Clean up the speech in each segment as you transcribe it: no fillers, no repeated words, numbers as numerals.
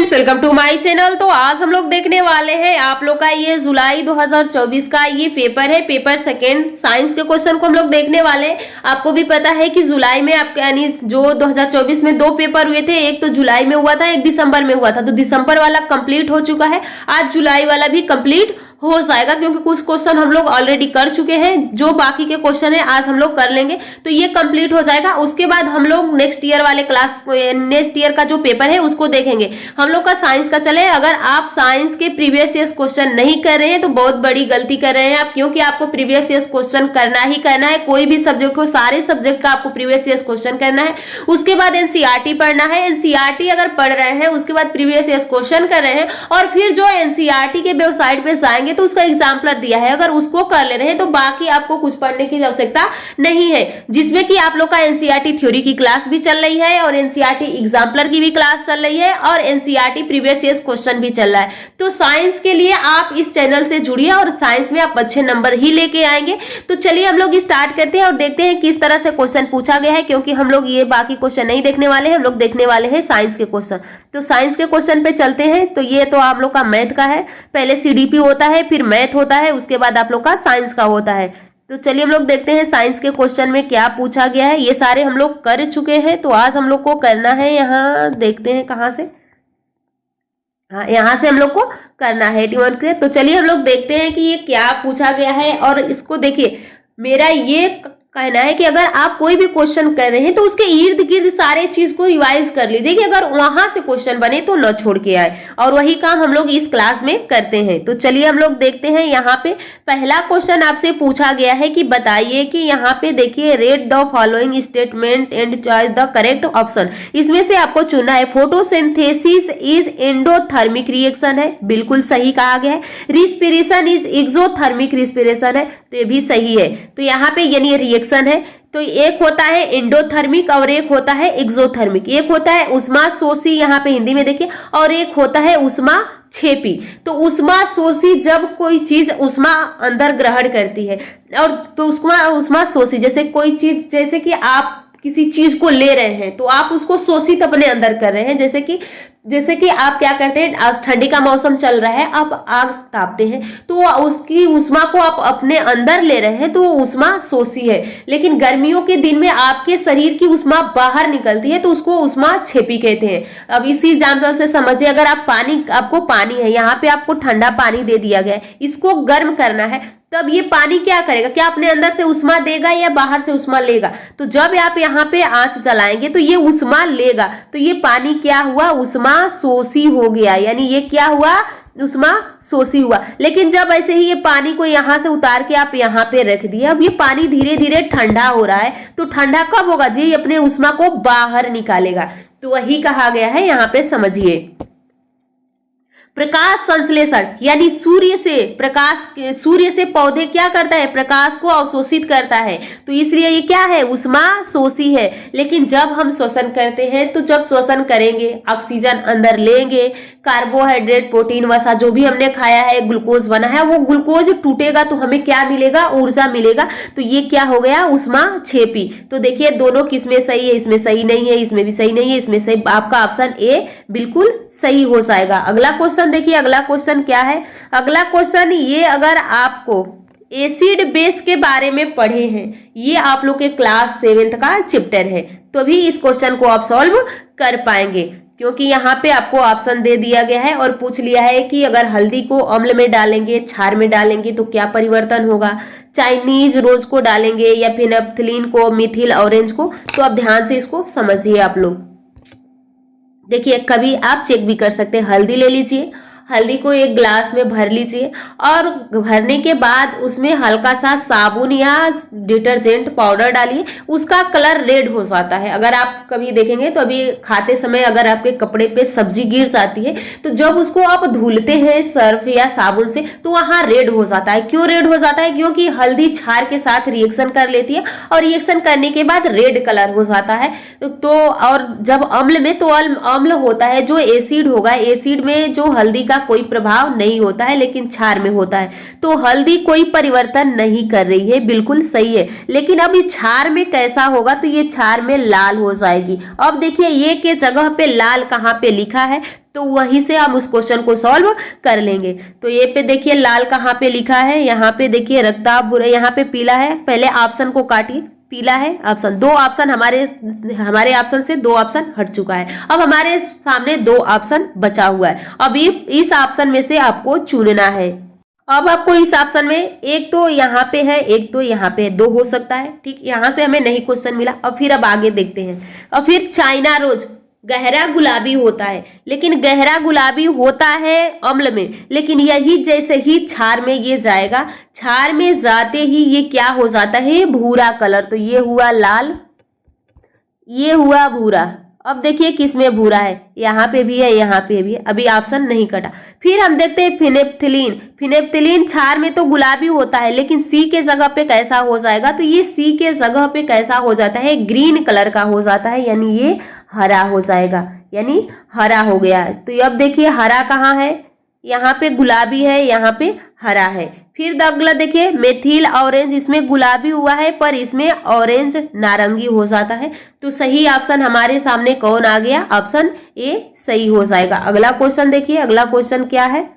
Friends, welcome to my channel. तो आज हम लोग देखने वाले हैं आप लोग का ये जुलाई 2024 का ये पेपर है, पेपर सेकेंड साइंस के क्वेश्चन को हम लोग देखने वाले हैं। आपको भी पता है कि जुलाई में आपके यानी जो 2024 में दो पेपर हुए थे, एक तो जुलाई में हुआ था, एक दिसंबर में हुआ था। तो दिसंबर वाला कंप्लीट हो चुका है, आज जुलाई वाला भी कंप्लीट हो जाएगा क्योंकि कुछ क्वेश्चन हम लोग ऑलरेडी कर चुके हैं। जो बाकी के क्वेश्चन है आज हम लोग कर लेंगे, तो ये कंप्लीट हो जाएगा। उसके बाद हम लोग नेक्स्ट ईयर वाले नेक्स्ट ईयर का जो पेपर है उसको देखेंगे। हम लोग का साइंस का चले, अगर आप साइंस के प्रीवियस ईयर क्वेश्चन नहीं कर रहे हैं तो बहुत बड़ी गलती कर रहे हैं आप, क्योंकि आपको प्रीवियस ईयर क्वेश्चन करना ही करना है। कोई भी सब्जेक्ट हो, सारे सब्जेक्ट का आपको प्रीवियस ईयर क्वेश्चन करना है। उसके बाद एनसीईआरटी पढ़ना है। एनसीईआरटी अगर पढ़ रहे हैं, उसके बाद प्रीवियस ईयर क्वेश्चन कर रहे हैं और फिर जो एनसीईआरटी के वेबसाइट पे जाएंगे तो उसका एग्जाम्पलर दिया है, अगर उसको कर ले रहे हैं तो बाकी आपको कुछ पढ़ने की आवश्यकता नहीं है। जिसमें कि आप लोग का एनसीईआरटी थ्योरी की क्लास भी चल रही है और एनसीईआरटी एग्जाम्पलर की भी क्लास चल रही है और एनसीईआरटी प्रीवियस ईयर क्वेश्चन भी चल रहा है। तो साइंस के लिए आप इस चैनल से जुड़िए और साइंस में आप अच्छे नंबर ही लेके आएंगे। तो चलिए हम लोग स्टार्ट करते हैं और देखते हैं किस तरह से क्वेश्चन पूछा गया है, क्योंकि हम लोग ये बाकी क्वेश्चन नहीं देखने वाले हैं, हम लोग देखने वाले हैं साइंस के क्वेश्चन। तो साइंस के क्वेश्चन पे चलते हैं। तो ये तो आप लोग का मैथ का है, पहले सीडीपी होता है, फिर मैथ होता है, उसके बाद आप लोग का साइंस का होता है। तो चलिए हम लोग देखते हैं साइंस के क्वेश्चन में क्या पूछा गया है। ये सारे हम लोग कर चुके हैं, तो आज हम लोग को करना है, यहाँ देखते हैं कहाँ से, हाँ यहाँ से हम लोग को करना है 81 से। तो चलिए हम लोग देखते हैं कि ये क्या पूछा गया है। और इसको देखिए, मेरा ये कहना है कि अगर आप कोई भी क्वेश्चन कर रहे हैं तो उसके इर्द गिर्द सारे चीज को रिवाइज कर लीजिए कि अगर वहां से क्वेश्चन बने तो न छोड़ के आए, और वही काम हम लोग इस क्लास में करते हैं। तो चलिए हम लोग देखते हैं। यहाँ पे पहला क्वेश्चन आपसे पूछा गया है कि बताइए कि यहाँ पे देखिए, read the following statement and choice the correct option. इसमें से आपको चुनना है। फोटोसिंथेसिस इज एंडोथर्मिक रिएक्शन है, बिल्कुल सही कहा गया है। रिस्पिरेशन इज एक्सोथर्मिक रिस्पिरेशन है, तो ये भी सही है। तो यहाँ पे यानी रिएक्शन है, तो एक होता है एंडोथर्मिक और एक होता है एक्सोथर्मिक। एक होता है उष्मा शोषी, यहाँ पे हिंदी में देखिए, और एक होता है उष्मा छेपी। तो उष्मा शोषी जब कोई चीज उष्मा अंदर ग्रहण करती है, और तो उष्मा शोषी जैसे कोई चीज, जैसे कि आप किसी चीज को ले रहे हैं तो आप उसको शोषित अपने अंदर कर रहे हैं। जैसे कि आप क्या करते हैं, आज ठंडी का मौसम चल रहा है, आप आग तापते हैं तो उसकी उष्मा को आप अपने अंदर ले रहे हैं, तो वो उष्मा शोषी है। लेकिन गर्मियों के दिन में आपके शरीर की उष्मा बाहर निकलती है तो उसको उष्मा छेपी कहते हैं। अब इसी एग्जाम्पल से समझिए, अगर आपको पानी है, यहाँ पे आपको ठंडा पानी दे दिया गया है, इसको गर्म करना है, तब ये पानी क्या करेगा, क्या अपने अंदर से उष्मा देगा या बाहर से उष्मा लेगा? तो जब आप यहाँ पे आंच जलाएंगे तो ये उष्मा लेगा, तो ये पानी क्या हुआ, उष्मा शोषी हो गया, यानी ये क्या हुआ, उष्मा शोषी हुआ। लेकिन जब ऐसे ही ये पानी को यहाँ से उतार के आप यहाँ पे रख दिए, अब ये पानी धीरे धीरे ठंडा हो रहा है, तो ठंडा कब होगा, जी अपने उष्मा को बाहर निकालेगा। तो वही कहा गया है, यहाँ पे समझिए। प्रकाश संश्लेषण यानी सूर्य से पौधे क्या करता है, प्रकाश को अवशोषित करता है, तो इसलिए ये क्या है, उष्मा शोषी है। लेकिन जब हम श्वसन करते हैं, तो जब श्वसन करेंगे, ऑक्सीजन अंदर लेंगे, कार्बोहाइड्रेट, प्रोटीन, वसा जो भी हमने खाया है, ग्लूकोज बना है, वो ग्लूकोज टूटेगा तो हमें क्या मिलेगा, ऊर्जा मिलेगा। तो ये क्या हो गया, उष्मा छेपी। तो देखिए दोनों किसमें सही है, इसमें सही नहीं है, इसमें भी सही नहीं है, इसमें सही, आपका ऑप्शन ए बिल्कुल सही हो जाएगा। अगला क्वेश्चन देखिए, अगला क्वेश्चन क्या है। अगला क्वेश्चन ये, अगर आपको एसिड बेस के बारे में पढ़े हैं, ये आप लोग के क्लास 7th का चैप्टर है, तो भी इस क्वेश्चन को आप सॉल्व कर पाएंगे, क्योंकि यहाँ पे आपको ऑप्शन दे दिया गया है और पूछ लिया है कि अगर हल्दी को अम्ल में डालेंगे, क्षार में डालेंगे तो क्या परिवर्तन होगा, चाइनीज रोज को डालेंगे या फिर नेपथलीन को, मिथिल ऑरेंज को। तो अब ध्यान से इसको समझिए आप लोग। देखिए कभी आप चेक भी कर सकते हैं, हल्दी ले लीजिए, हल्दी को एक ग्लास में भर लीजिए और भरने के बाद उसमें हल्का सा साबुन या डिटर्जेंट पाउडर डालिए, उसका कलर रेड हो जाता है। अगर आप कभी देखेंगे तो अभी खाते समय अगर आपके कपड़े पे सब्जी गिर जाती है, तो जब उसको आप धुलते हैं सर्फ या साबुन से, तो वहां रेड हो जाता है। क्यों रेड हो जाता है, क्योंकि हल्दी क्षार के साथ रिएक्शन कर लेती है और रिएक्शन करने के बाद रेड कलर हो जाता है। तो और जब अम्ल में, तो अम्ल होता है जो एसिड होगा, एसिड में जो हल्दी का कोई प्रभाव नहीं होता है, लेकिन क्षार में होता है। तो हल्दी कोई परिवर्तन नहीं कर रही है, बिल्कुल सही है। लेकिन अब ये क्षार में कैसा होगा, तो ये क्षार में लाल हो जाएगी। अब देखिए ये के जगह पे लाल कहाँ पे लिखा है, तो वहीं से हम उस क्वेश्चन को सॉल्व कर लेंगे। तो ये पे देखिए लाल कहाँ पे लिखा है, यहाँ पे देखिए रक्ताभ भूरा, यहाँ पे पीला है। पहले ऑप्शन को काटिए, पीला है ऑप्शन, दो ऑप्शन हमारे ऑप्शन से दो ऑप्शन हट चुका है। अब हमारे सामने दो ऑप्शन बचा हुआ है। अभी इस ऑप्शन में से आपको चुनना है। अब आपको इस ऑप्शन में एक तो यहाँ पे है, एक तो यहाँ पे है, दो हो सकता है। ठीक, यहाँ से हमें नहीं क्वेश्चन मिला। और फिर अब आगे देखते हैं। और फिर चाइना रोज गहरा गुलाबी होता है, लेकिन गहरा गुलाबी होता है अम्ल में, लेकिन यही जैसे ही क्षार में ये जाएगा, क्षार में जाते ही ये क्या हो जाता है, भूरा कलर। तो ये हुआ लाल, ये हुआ भूरा। अब देखिए किस में भूरा है, यहाँ पे भी है, यहाँ पे भी है। अभी ऑप्शन नहीं कटा। फिर हम देखते हैं फिनेप्थिलीन। फिनेप्थिलीन क्षार में तो गुलाबी होता है, लेकिन सी के जगह पे कैसा हो जाएगा, तो ये सी के जगह पे कैसा हो जाता है, ग्रीन कलर का हो जाता है, यानी ये हरा हो जाएगा, यानी हरा हो गया। तो अब देखिए हरा कहाँ है, यहाँ पे गुलाबी है, यहाँ पे हरा है। फिर अगला देखिए मेथिल ऑरेंज, इसमें गुलाबी हुआ है पर इसमें ऑरेंज नारंगी हो जाता है। तो सही ऑप्शन हमारे सामने कौन आ गया, ऑप्शन ए सही हो जाएगा। अगला क्वेश्चन देखिए, अगला क्वेश्चन क्या है।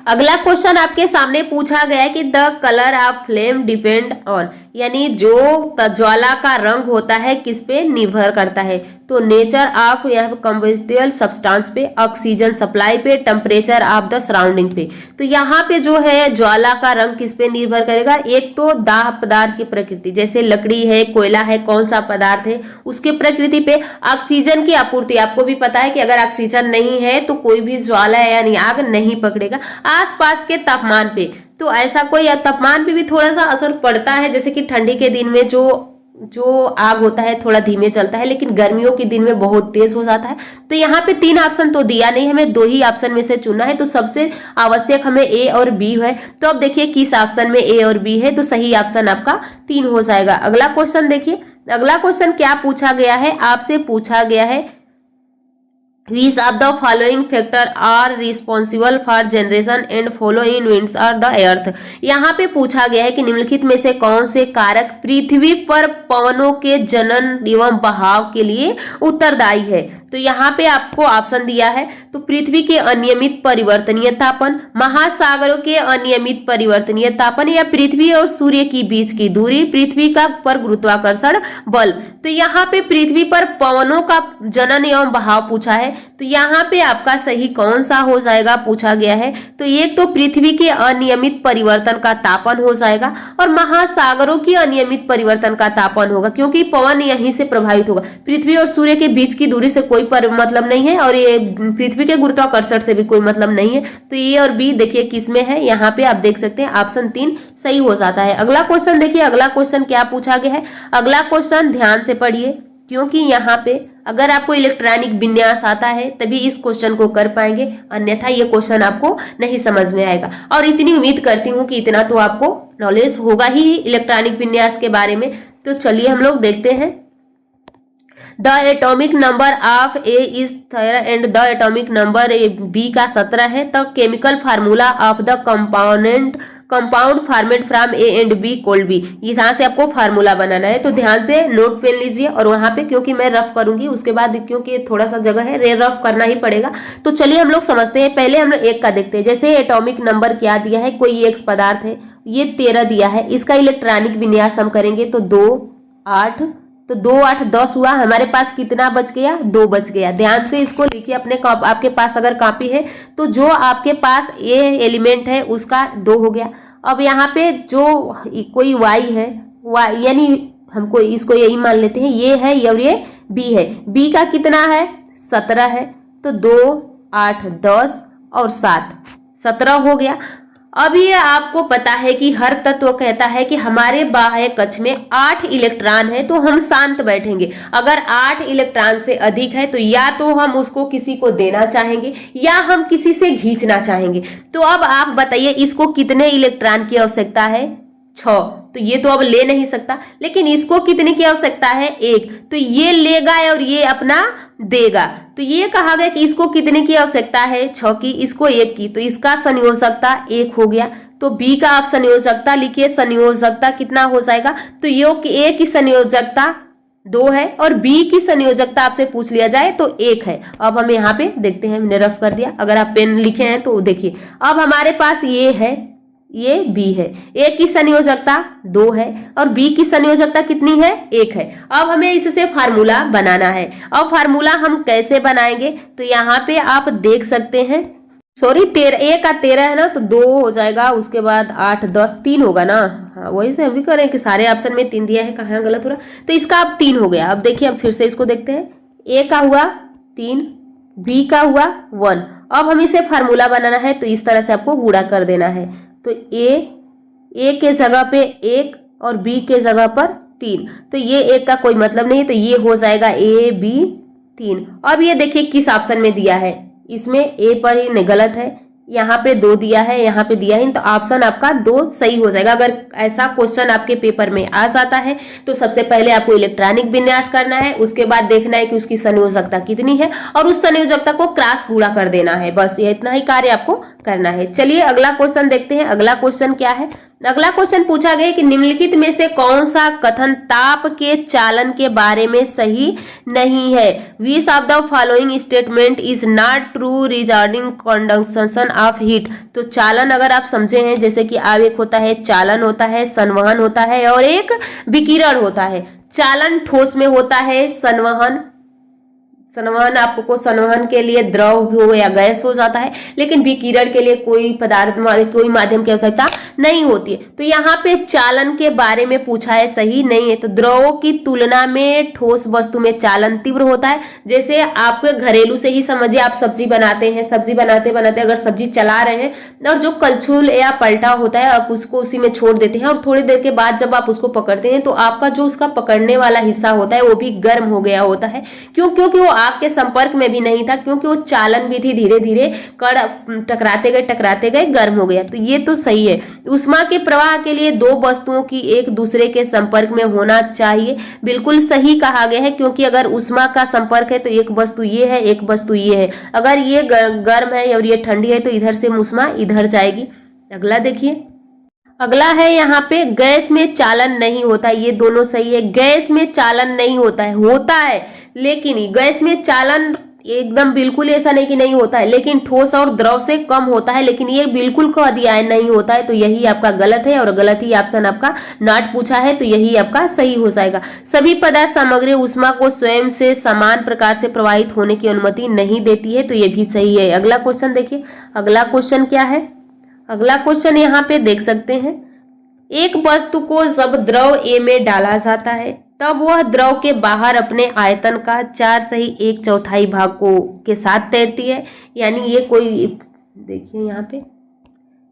अगला क्वेश्चन आपके सामने पूछा गया है कि the colour of flame depend on, यानी जो ज्वाला का रंग होता है किस पे निर्भर करता है। तो नेचर ऑफ यहाँ कंबस्टिबल सब्सटेंस पे, ऑक्सीजन सप्लाई पे, टेम्परेचर ऑफ द सराउंडिंग पे। तो यहाँ पे जो है ज्वाला का रंग किस पे निर्भर करेगा, एक तो दाह पदार्थ की प्रकृति, जैसे लकड़ी है, कोयला है, कौन सा पदार्थ है उसके प्रकृति पे। ऑक्सीजन की आपूर्ति, आपको भी पता है कि अगर ऑक्सीजन नहीं है तो कोई भी ज्वाला यानी आग नहीं पकड़ेगा। आसपास के तापमान पे, तो ऐसा कोई तापमान पे भी थोड़ा सा असर पड़ता है, जैसे कि ठंडी के दिन में जो आग होता है थोड़ा धीमे चलता है, लेकिन गर्मियों के दिन में बहुत तेज हो जाता है। तो यहाँ पे तीन ऑप्शन तो दिया नहीं, हमें दो ही ऑप्शन में से चुनना है। तो सबसे आवश्यक हमें ए और बी है। तो अब देखिए किस ऑप्शन में ए और बी है, तो सही ऑप्शन आपका 3 हो जाएगा। अगला क्वेश्चन देखिए, अगला क्वेश्चन क्या पूछा गया है, आपसे पूछा गया है Which of the following factor are responsible for generation and following winds are the earth। यहाँ पे पूछा गया है कि निम्नलिखित में से कौन से कारक पृथ्वी पर पवनों के जनन एवं बहाव के लिए उत्तरदायी है। तो यहाँ पे आपको ऑप्शन दिया है, तो पृथ्वी के अनियमित परिवर्तनीय तापन, महासागरों के अनियमित परिवर्तनीय तापन, या पृथ्वी और सूर्य की बीच की दूरी, पृथ्वी का पर गुरुत्वाकर्षण बल। तो यहाँ पे पृथ्वी पर पवनों का जनन एवं बहाव पूछा है। तो यहाँ पे आपका सही कौन सा हो जाएगा पूछा गया है, तो एक तो पृथ्वी के अनियमित परिवर्तन का तापन हो जाएगा, और महासागरों की अनियमित परिवर्तन का तापन होगा, क्योंकि पवन यहीं से प्रभावित होगा। पृथ्वी और सूर्य के बीच की दूरी से कोई मतलब नहीं है, और ये पृथ्वी के गुरुत्वाकर्षण से भी कोई मतलब नहीं है। तो ए और बी देखिए किस में है, यहाँ पे आप देख सकते हैं ऑप्शन 3 सही हो जाता है। अगला क्वेश्चन देखिए, अगला क्वेश्चन क्या पूछा गया है। अगला क्वेश्चन ध्यान से पढ़िए, क्योंकि यहाँ पे अगर आपको इलेक्ट्रॉनिक विन्यास आता है तभी इस क्वेश्चन को कर पाएंगे, अन्यथा ये क्वेश्चन आपको नहीं समझ में आएगा। और इतनी उम्मीद करती हूँ कि इतना तो आपको नॉलेज होगा ही इलेक्ट्रॉनिक विन्यास के बारे में। तो चलिए हम लोग देखते हैं। The atomic number of A is 13 and the atomic number B का 17 है। The chemical formula of the compound formed from A and B could be. यहाँ से आपको फार्मूला बनाना है, तो ध्यान से नोट पेन लीजिए, और वहां पे क्योंकि मैं रफ करूंगी उसके बाद, क्योंकि थोड़ा सा जगह है रफ करना ही पड़ेगा। तो चलिए हम लोग समझते हैं। पहले हम लोग एक का देखते हैं। जैसे एटॉमिक नंबर क्या दिया है, कोई एक पदार्थ है, ये 13 दिया है, इसका इलेक्ट्रॉनिक विन्यास हम करेंगे तो 2 8, तो 2 8 10 हुआ। हमारे पास कितना बच गया, 2 बच गया। ध्यान से इसको लिखिए अपने आपके पास अगर कॉपी है तो जो आपके पास ए एलिमेंट है उसका 2 हो गया। अब यहाँ पे जो कोई वाई है, वाई यानी हमको इसको यही मान लेते हैं, ये है और ये बी है। बी का कितना है, 17 है। तो 2 8 10 और 7 17 हो गया। अब ये आपको पता है कि हर तत्व कहता है कि हमारे बाह्य कक्ष में 8 इलेक्ट्रॉन है, तो हम शांत बैठेंगे। अगर 8 इलेक्ट्रॉन से अधिक है तो या तो हम उसको किसी को देना चाहेंगे या हम किसी से खींचना चाहेंगे। तो अब आप बताइए इसको कितने इलेक्ट्रॉन की आवश्यकता है, 6, तो ये तो अब ले नहीं सकता, लेकिन इसको कितने की आवश्यकता है? 1, तो ये लेगा और ये अपना देगा। तो ये कहा गया कि इसको कितने की आवश्यकता है? 6 की, इसको 1 की, तो इसका संयोजकता 1 हो गया। तो बी का आप संयोजकता लिखिए, संयोजकता कितना हो जाएगा? तो योग ए की संयोजकता 2 है और बी की संयोजकता आपसे पूछ लिया जाए तो 1 है। अब हम यहाँ पे देखते हैं, मैंने रफ कर दिया, अगर आप पेन लिखे हैं तो देखिए। अब हमारे पास ये है, ये बी है, ए की संयोजकता 2 है और बी की संयोजकता कितनी है? 1 है। अब हमें इससे फार्मूला बनाना है। अब फार्मूला हम कैसे बनाएंगे? तो यहाँ पे आप देख सकते हैं, सॉरी 13, ए का 13 है ना, तो 2 हो जाएगा, उसके बाद 8, 10, 3 होगा ना। हाँ, वही से हम भी करें कि सारे ऑप्शन में 3 दिया है, कहाँ गलत हो रहा, तो इसका अब 3 हो गया। अब देखिए, अब फिर से इसको देखते हैं, ए का हुआ 3, बी का हुआ 1। अब हम इसे फार्मूला बनाना है, तो इस तरह से आपको गुणा कर देना है। तो ए के जगह पे 1 और बी के जगह पर 3, तो ये 1 का कोई मतलब नहीं, तो ये हो जाएगा ए बी 3। अब ये देखिए किस ऑप्शन में दिया है, इसमें ए पर ही गलत है, यहाँ पे 2 दिया है, यहाँ पे दिया है, तो ऑप्शन आपका 2 सही हो जाएगा। अगर ऐसा क्वेश्चन आपके पेपर में आ जाता है तो सबसे पहले आपको इलेक्ट्रॉनिक विन्यास करना है, उसके बाद देखना है कि उसकी संयोजकता कितनी है और उस संयोजकता को क्रॉस गुणा कर देना है। बस ये इतना ही कार्य आपको करना है। चलिए अगला क्वेश्चन देखते हैं। अगला क्वेश्चन क्या है? अगला क्वेश्चन पूछा गया कि निम्नलिखित में से कौन सा कथन ताप के चालन के बारे में सही नहीं है? Which of the following statement is not true regarding conduction of heat. तो चालन अगर आप समझे हैं, जैसे कि आवेग होता है, चालन होता है, संवहन होता है और एक विकिरण होता है। चालन ठोस में होता है, संवहन आपको संवहन के लिए द्रव हो या गैस हो जाता है, लेकिन विकिरण के लिए कोई पदार्थ, कोई माध्यम की आवश्यकता नहीं होती है। तो यहाँ पे चालन के बारे में पूछा है, सही नहीं है। तो द्रवों की तुलना में ठोस वस्तु में चालन तीव्र होता है। जैसे आपके घरेलू से ही समझिए, आप सब्जी बनाते हैं, सब्जी बनाते बनाते अगर सब्जी चला रहे हैं और जो कलछुल या पलटा होता है आप उसको उसी में छोड़ देते हैं और थोड़ी देर के बाद जब आप उसको पकड़ते हैं तो आपका जो उसका पकड़ने वाला हिस्सा होता है वो भी गर्म हो गया होता है। क्योंकि वो आग के संपर्क में भी नहीं था, क्योंकि वो चालन भी थी, धीरे धीरे कण टकराते गए गर्म हो गया। तो ये तो सही है। उष्मा के प्रवाह के लिए 2 वस्तुओं की एक दूसरे के संपर्क में होना चाहिए, बिल्कुल सही कहा गया है। क्योंकि अगर उष्मा का संपर्क है तो एक वस्तु ये है, एक वस्तु ये है। अगर ये गर्म है और ये ठंडी है तो इधर से उष्मा इधर जाएगी। अगला देखिए, अगला है यहाँ पे गैस में चालन नहीं होता। ये दोनों सही है, गैस में चालन नहीं होता है, होता है, लेकिन गैस में चालन एकदम बिल्कुल ऐसा नहीं कि नहीं होता है, लेकिन ठोस और द्रव से कम होता है। लेकिन ये बिल्कुल कह दिया है नहीं होता है, तो यही आपका गलत है और गलत ही ऑप्शन आपका नॉट पूछा है, तो यही आपका सही हो जाएगा। सभी पदार्थ सामग्री उष्मा को स्वयं से समान प्रकार से प्रवाहित होने की अनुमति नहीं देती है, तो ये भी सही है। अगला क्वेश्चन देखिए, अगला क्वेश्चन क्या है? अगला क्वेश्चन यहाँ पे देख सकते हैं, एक वस्तु को जब द्रव ए में डाला जाता है तब वह द्रव के बाहर अपने आयतन का 4 सही 1/4 भाग को के साथ तैरती है। यानी ये कोई, देखिए यहाँ पे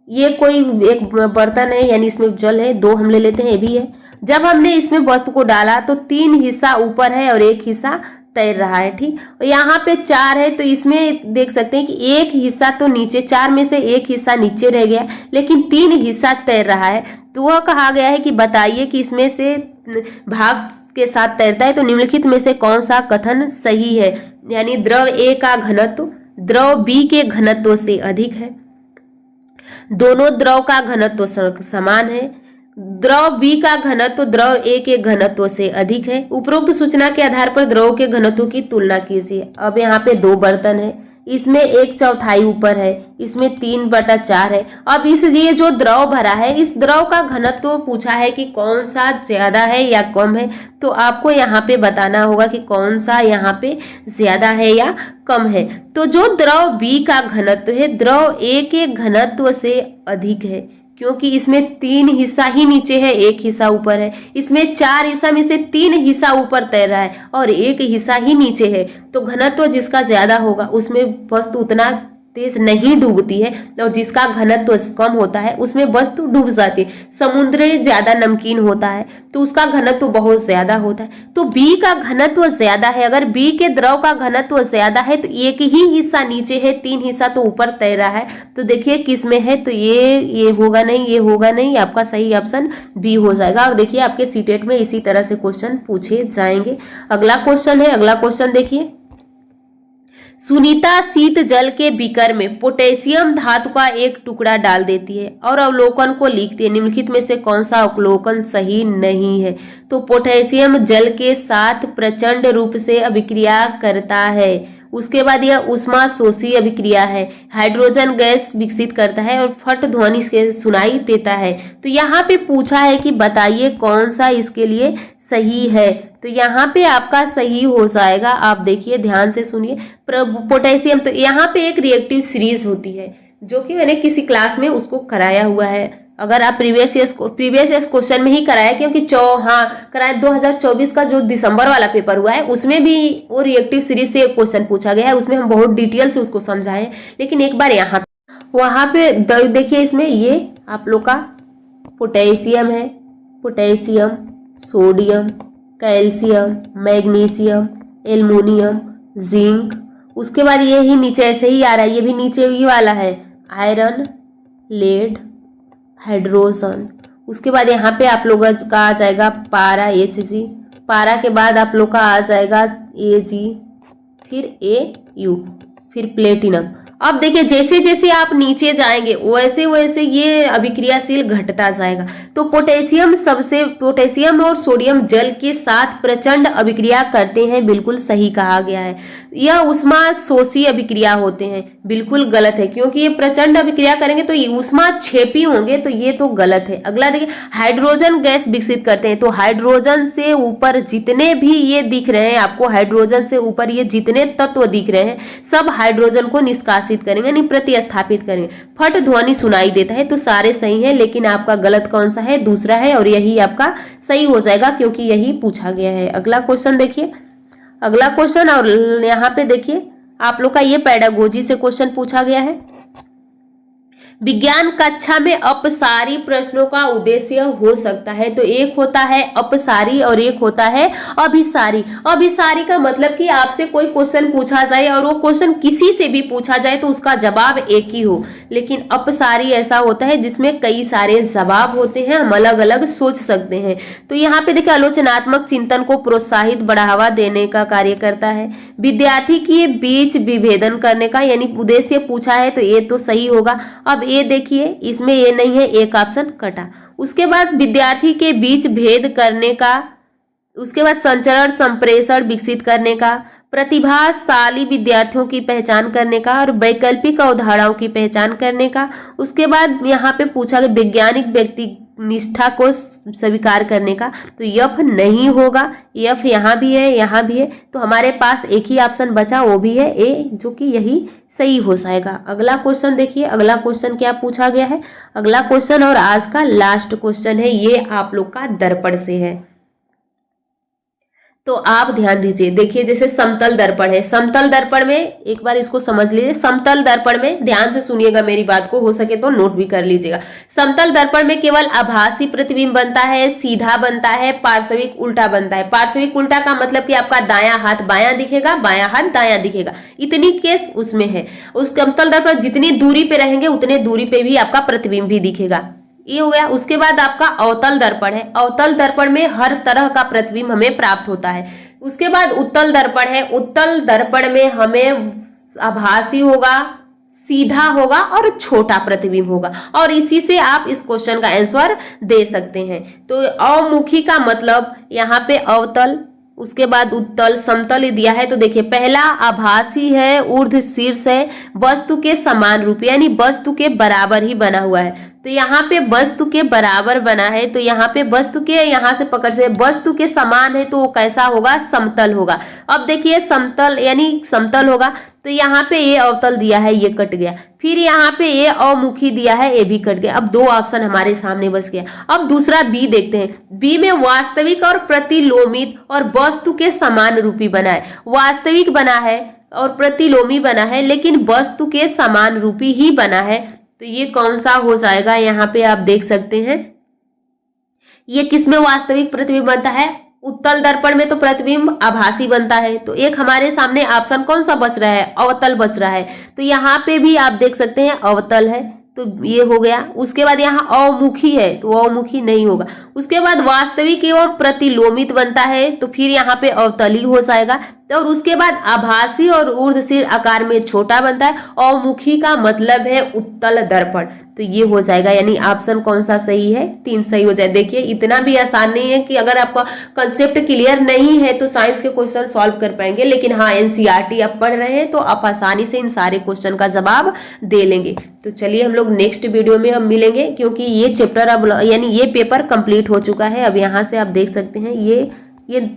ये कोई एक बर्तन है, यानी इसमें जल है, 2 हम ले लेते हैं, ये भी है। जब हमने इसमें वस्तु को डाला तो 3 हिस्सा ऊपर है और 1 हिस्सा तैर रहा है, ठीक। और यहाँ पे 4 है, तो इसमें देख सकते हैं कि 1 हिस्सा तो नीचे, 4 में से 1 हिस्सा नीचे रह गया, लेकिन 3 हिस्सा तैर रहा है। तो वह कहा गया है कि बताइए कि इसमें से भाग के साथ तैरता है, तो निम्नलिखित में से कौन सा कथन सही है? यानी द्रव ए का घनत्व द्रव बी के घनत्व से अधिक है, दोनों द्रव का घनत्व समान है, द्रव बी का घनत्व द्रव ए के घनत्व से अधिक है। उपरोक्त सूचना के आधार पर द्रव के घनत्व की तुलना कीजिए। अब यहाँ पे 2 बर्तन है, इसमें 1/4 ऊपर है, इसमें 3/4 है। अब ये जो द्रव भरा है, इस द्रव का घनत्व पूछा है कि कौन सा ज्यादा है या कम है। तो आपको यहाँ पे बताना होगा कि कौन सा यहाँ पे ज्यादा है या कम है। तो जो द्रव बी का घनत्व है द्रव ए के घनत्व से अधिक है, क्योंकि इसमें 3 हिस्सा ही नीचे है, 1 हिस्सा ऊपर है। इसमें 4 हिस्सा में से 3 हिस्सा ऊपर तैर रहा है और 1 हिस्सा ही नीचे है, तो घनत्व जिसका ज्यादा होगा उसमें वस्तु उतना तेज नहीं डूबती है और जिसका घनत्व कम होता है उसमें वस्तु डूब जाती है। समुद्र ज्यादा नमकीन होता है तो उसका घनत्व बहुत ज्यादा होता है। तो बी का घनत्व ज्यादा है। अगर बी के द्रव का घनत्व ज्यादा है तो एक ही हिस्सा नीचे है, 3 हिस्सा तो ऊपर तैर रहा है। तो देखिए किस में है, तो ये होगा नहीं, ये होगा नहीं, आपका सही ऑप्शन बी हो जाएगा। और देखिए आपके सीटेट में इसी तरह से क्वेश्चन पूछे जाएंगे। अगला क्वेश्चन है, अगला क्वेश्चन देखिए। सुनीता शीत जल के बीकर में पोटेशियम धातु का एक टुकड़ा डाल देती है और अवलोकन को लिखती है। निम्नलिखित में से कौन सा अवलोकन सही नहीं है? तो पोटेशियम जल के साथ प्रचंड रूप से अभिक्रिया करता है। उसके बाद यह उष्मा शोषी अभिक्रिया है, हाइड्रोजन गैस विकसित करता है और फट ध्वनि से सुनाई देता है। तो यहाँ पे पूछा है कि बताइए कौन सा इसके लिए सही है। तो यहाँ पे आपका सही हो जाएगा, आप देखिए ध्यान से सुनिए। पोटेशियम, तो यहाँ पे एक रिएक्टिव सीरीज होती है जो कि मैंने किसी क्लास में उसको कराया हुआ है। अगर आप प्रीवियस ईयर क्वेश्चन में ही कराया, क्योंकि कराया 2024 का जो दिसंबर वाला पेपर हुआ है उसमें भी वो रिएक्टिव सीरीज से एक क्वेश्चन पूछा गया है। उसमें हम बहुत डिटेल से उसको समझाए हैं। लेकिन एक बार वहाँ पे देखिए, इसमें ये आप लोग का पोटेशियम है, potassium, sodium, calcium, magnesium, aluminium, zinc. उसके बाद ये ही नीचे ऐसे ही आ रहा है, ये भी नीचे ही वाला है, आयरन, लेड, हाइड्रोजन। उसके बाद यहाँ पे आप लोग का आ जाएगा पारा, Hg। पारा के बाद आप लोग का आ जाएगा Ag, फिर Au, फिर प्लेटिनम। अब देखिए जैसे जैसे आप नीचे जाएंगे वैसे वैसे ये अभिक्रियाशील घटता जाएगा। तो पोटेशियम और सोडियम जल के साथ प्रचंड अभिक्रिया करते हैं, बिल्कुल सही कहा गया है। यह उष्मा शोषी अभिक्रिया होते हैं, बिल्कुल गलत है, क्योंकि ये प्रचंड अभिक्रिया करेंगे तो ये उष्मा क्षेपी होंगे, तो ये तो गलत है। अगला देखिए, हाइड्रोजन गैस विकसित करते हैं। तो हाइड्रोजन से ऊपर जितने भी ये दिख रहे हैं आपको, हाइड्रोजन से ऊपर ये जितने तत्व दिख रहे हैं सब हाइड्रोजन को निष्कासित करेंगे, यानी प्रतिस्थापित करेंगे। फट ध्वनि सुनाई देता है। तो सारे सही है, लेकिन आपका गलत कौन सा है? दूसरा है, और यही आपका सही हो जाएगा क्योंकि यही पूछा गया है। अगला क्वेश्चन देखिए, अगला क्वेश्चन, और यहाँ पे देखिए आप लोग का ये पेडागोजी से क्वेश्चन पूछा गया है। विज्ञान कक्षा में अपसारी प्रश्नों का उद्देश्य हो सकता है। तो एक होता है अपसारी और एक होता है अभिसारी। अभिसारी का मतलब कि आपसे कोई क्वेश्चन पूछा जाए और वो क्वेश्चन किसी से भी पूछा जाए तो उसका जवाब एक ही हो। लेकिन अपसारी ऐसा होता है जिसमें कई सारे जवाब होते हैं, हम अलग अलग सोच सकते हैं। तो यहाँ पे देखिए, आलोचनात्मक चिंतन को प्रोत्साहित बढ़ावा देने का कार्य करता है। विद्यार्थी के बीच विभेदन करने का यानी उद्देश्य पूछा है, तो ये तो सही होगा। अब ये देखिए, इसमें ये नहीं है, एक ऑप्शन कटा। उसके बाद विद्यार्थी के बीच भेद करने का, उसके बाद संचरण संप्रेषण विकसित करने का, प्रतिभाशाली विद्यार्थियों की पहचान करने का और वैकल्पिक अवधारणाओं की पहचान करने का। उसके बाद यहाँ पे पूछा गया वैज्ञानिक व्यक्ति निष्ठा को स्वीकार करने का। तो यफ नहीं होगा, यफ यहाँ भी है, यहाँ भी है। तो हमारे पास एक ही ऑप्शन बचा, वो भी है ए, जो कि यही सही हो जाएगा। अगला क्वेश्चन देखिए, अगला क्वेश्चन क्या पूछा गया है। अगला क्वेश्चन और आज का लास्ट क्वेश्चन है, ये आप लोग का दर्पण से है। तो आप ध्यान दीजिए, देखिए जैसे समतल दर्पण है, समतल दर्पण में एक बार इसको समझ लीजिए। समतल दर्पण में ध्यान से सुनिएगा मेरी बात को, हो सके तो नोट भी कर लीजिएगा। समतल दर्पण में केवल आभासी प्रतिबिंब बनता है, सीधा बनता है, पार्श्विक उल्टा बनता है। पार्श्विक उल्टा का मतलब कि आपका दायां हाथ बायां दिखेगा, बायां हाथ दायां दिखेगा, इतनी केस उसमें है। उस समतल दर्पण जितनी दूरी पे रहेंगे उतने दूरी पे भी आपका प्रतिबिंब भी दिखेगा, ये हो गया। उसके बाद आपका अवतल दर्पण है। अवतल दर्पण में हर तरह का प्रतिबिंब हमें प्राप्त होता है। उसके बाद उत्तल दर्पण है। उत्तल दर्पण में हमें आभासी होगा, सीधा होगा और छोटा प्रतिबिंब होगा, और इसी से आप इस क्वेश्चन का आंसर दे सकते हैं। तो अवमुखी का मतलब यहाँ पे अवतल, उसके बाद उत्तल, समतल दिया है। तो देखिए, पहला आभासी है, ऊर्ध्व शीर्ष है, वस्तु के समान रूप यानी वस्तु के बराबर ही बना हुआ है। तो यहाँ पे वस्तु के बराबर बना है, तो यहाँ पे वस्तु के यहाँ से पकड़ से वस्तु के समान है, तो वो कैसा होगा? समतल होगा। अब देखिए समतल यानी समतल होगा, तो यहाँ पे ये अवतल दिया है, ये कट गया। फिर यहाँ पे ये अवमुखी दिया है, ये भी कट गया। अब दो ऑप्शन हमारे सामने बच गया। अब दूसरा बी देखते हैं। बी में वास्तविक और प्रतिलोमित और वस्तु के समान रूपी बना है। वास्तविक बना है, और प्रतिलोमी बना है, लेकिन वस्तु के समान रूपी ही बना है। तो ये कौन सा हो जाएगा, यहाँ पे आप देख सकते हैं। ये किसमें वास्तविक प्रतिबिंब बनता है? उत्तल दर्पण में तो प्रतिबिंब आभासी बनता है। तो एक हमारे सामने ऑप्शन कौन सा बच रहा है? अवतल बच रहा है। तो यहाँ पे भी आप देख सकते हैं अवतल है, तो ये हो गया। उसके बाद यहाँ अवमुखी है, तो अवमुखी नहीं होगा। उसके बाद वास्तविक एवं प्रतिलोमित बनता है, तो फिर यहाँ पे अवतली हो जाएगा। और उसके बाद आभासी और ऊर्ध्वशीर आकार में छोटा बनता है। अवमुखी का मतलब है उत्तल दर्पण, तो ये हो जाएगा। यानी ऑप्शन कौन सा सही है? 3 सही हो जाए। देखिए इतना भी आसान नहीं है कि अगर आपका कंसेप्ट क्लियर नहीं है तो साइंस के क्वेश्चन सॉल्व कर पाएंगे, लेकिन हाँ एनसीईआरटी आप पढ़ रहे हैं तो आप आसानी से इन सारे क्वेश्चन का जवाब दे लेंगे। तो चलिए हम लोग नेक्स्ट वीडियो में अब मिलेंगे, क्योंकि ये चैप्टर अब यानी ये पेपर कंप्लीट हो चुका है। अब यहाँ से आप देख सकते हैं ये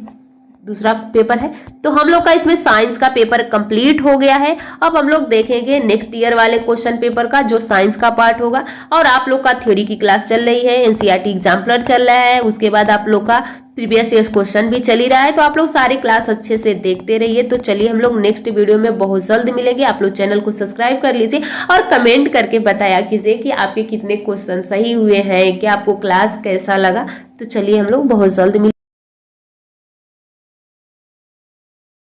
दूसरा पेपर है, तो हम लोग का इसमें साइंस का पेपर कंप्लीट हो गया है। अब हम लोग देखेंगे नेक्स्ट ईयर वाले क्वेश्चन पेपर का, जो साइंस का पार्ट होगा। और आप लोग का थ्योरी की क्लास चल रही है, एनसीईआरटी एग्जाम्पलर चल रहा है, उसके बाद आप लोग का प्रीवियस ईयर क्वेश्चन भी चल ही रहा है। तो आप लोग सारी क्लास अच्छे से देखते रहिए। तो चलिए हम लोग नेक्स्ट वीडियो में बहुत जल्द मिलेंगे। आप लोग चैनल को सब्सक्राइब कर लीजिए और कमेंट करके बताया कीजिए कि आपके कितने क्वेश्चन सही हुए हैं, क्या आपको क्लास कैसा लगा। तो चलिए हम लोग बहुत जल्द मिलेंगे।